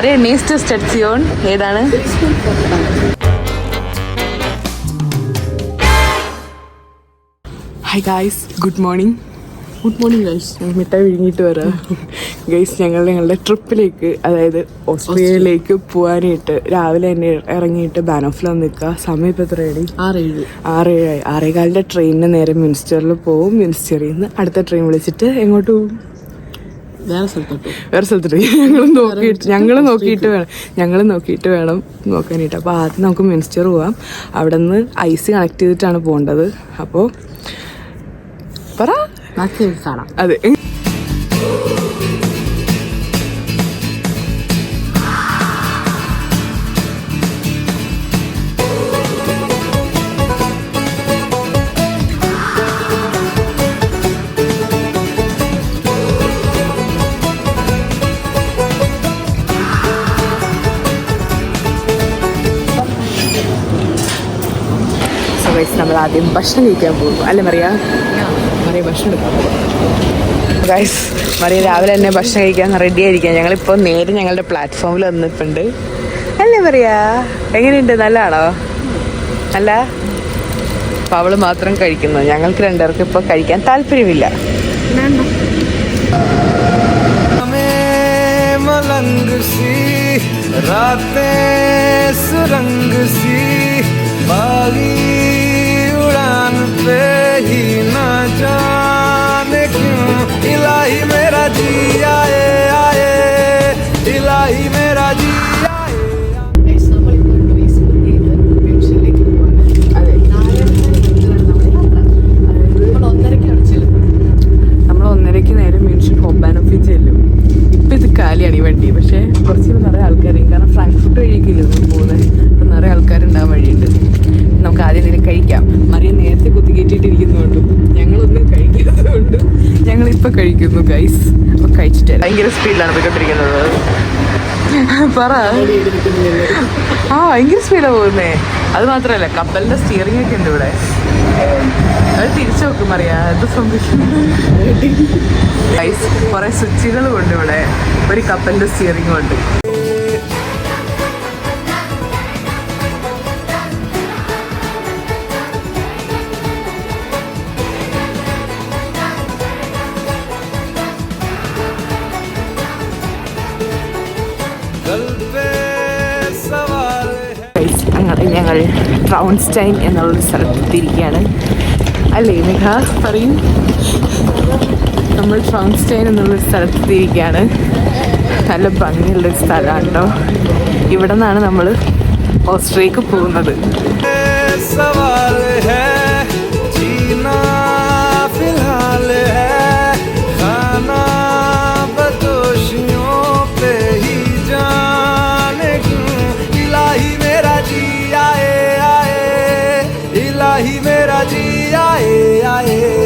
Mariya next station ഏതാണ്? Hi guys, good morning. Good morning guys. മിഠായി വിഴുങ്ങിയിട്ട് വരാം ഗൈസ്. ഞങ്ങളുടെ ട്രിപ്പിലേക്ക്, അതായത് ഓസ്ട്രേലിയയിലേക്ക് പോകാനായിട്ട് രാവിലെ തന്നെ ഇറങ്ങിയിട്ട് ബാനോഫിൽ വന്ന് നിൽക്കുക. സമയം ഇപ്പോൾ എത്ര റെഡി? 6:07. 6:15 ട്രെയിനിന് നേരെ മിനിസ്റ്ററിൽ പോവും. മിനിസ്റ്ററിൽ നിന്ന് അടുത്ത ട്രെയിൻ വിളിച്ചിട്ട് എങ്ങോട്ട് പോകും? വേറെ സ്ഥലത്തോട്ട്. ഞങ്ങൾ നോക്കിയിട്ട് വേണം നോക്കാനായിട്ട്. അപ്പോൾ ആദ്യം നമുക്ക് മിനിസ്റ്റർ പോവാം. അവിടെ നിന്ന് ഐസ് കണക്ട് ചെയ്തിട്ടാണ് പോകേണ്ടത്. അപ്പോൾ പറ, കാണാം. അതെ. നമ്മൾ ആദ്യം ഭക്ഷണം കഴിക്കാൻ പോകും. അല്ലേ മറിയ? ഭക്ഷണം എടുക്കാൻ പോകും ഗൈസ്. മറിയ രാവിലെ തന്നെ ഭക്ഷണം കഴിക്കാൻ റെഡി ആയിരിക്കാം. ഞങ്ങളിപ്പോൾ നേരെ ഞങ്ങളുടെ പ്ലാറ്റ്ഫോമിൽ വന്നിട്ടുണ്ട്. അല്ലേ മറിയ? എങ്ങനെയുണ്ട്? നല്ലതാണോ? അല്ല, അപ്പോൾ അവള് മാത്രം കഴിക്കുന്നു. ഞങ്ങൾക്ക് രണ്ടുപേർക്ക് ഇപ്പോൾ കഴിക്കാൻ താല്പര്യമില്ല. इलाही मेरा जी आए आए, इलाही मेरा जी आए. നമ്മൾ 1:30 നേരെ മ്യൂണിഷൻ ഹോം ബാനോഫിൽ ചെല്ലും. ഇപ്പം ഇത് കാലിയാണ് ഈ വണ്ടി. പക്ഷേ കുറച്ച് നിറയെ ആൾക്കാരും, കാരണം ഫ്രാങ്ക്ഫർട്ട് വഴിയൊക്കെയില്ല പോകുന്നത്. അപ്പം നിറയെ ആൾക്കാരുണ്ടാകാൻ വഴിയുണ്ട്. നമുക്ക് ആദ്യം ഇതിന് കഴിക്കാം. മറിയ നേരത്തെ കുത്തിക്കയറ്റിയിട്ടിരിക്കുന്നതുകൊണ്ട് ഞങ്ങളൊന്നും കഴിക്കാത്തതുകൊണ്ട് ഞങ്ങളിപ്പോൾ കഴിക്കുന്നു ഗൈസ്. അപ്പോൾ കഴിച്ചിട്ട് ഭയങ്കര സ്പീഡിലാണ് പോയിക്കൊണ്ടിരിക്കുന്നത്. പറ. ഭയങ്കര സ്പീഡാണ് പോകുന്നേ. അത് മാത്രമല്ല, കപ്പലിൻ്റെ സ്റ്റിയറിംഗ് ഒക്കെ ഉണ്ട് ഇവിടെ. അത് തിരിച്ചു നോക്കും അറിയാം. അത് സംഭവിക്കുന്നു ഗൈസ്. കുറേ സ്വിച്ചുകളും ഉണ്ട് ഇവിടെ. ഒരു കപ്പലിൻ്റെ സ്റ്റിയറിംഗും ഉണ്ട്. ഞങ്ങൾ ട്രൗൺസ്റ്റൈൻ എന്നുള്ളൊരു സ്ഥലത്തെത്തിയിരിക്കുകയാണ്. അല്ലേ മേഘ? പറയും. നമ്മൾ ട്രൗൺസ്റ്റൈൻ എന്നുള്ളൊരു സ്ഥലത്തെത്തിയിരിക്കുകയാണ്. നല്ല ഭംഗിയുള്ളൊരു സ്ഥലമാണ് കേട്ടോ. ഇവിടെ നിന്നാണ് നമ്മൾ ഓസ്ട്രേലിയക്ക് പോകുന്നത്. इलाही मेरा जी आए आए.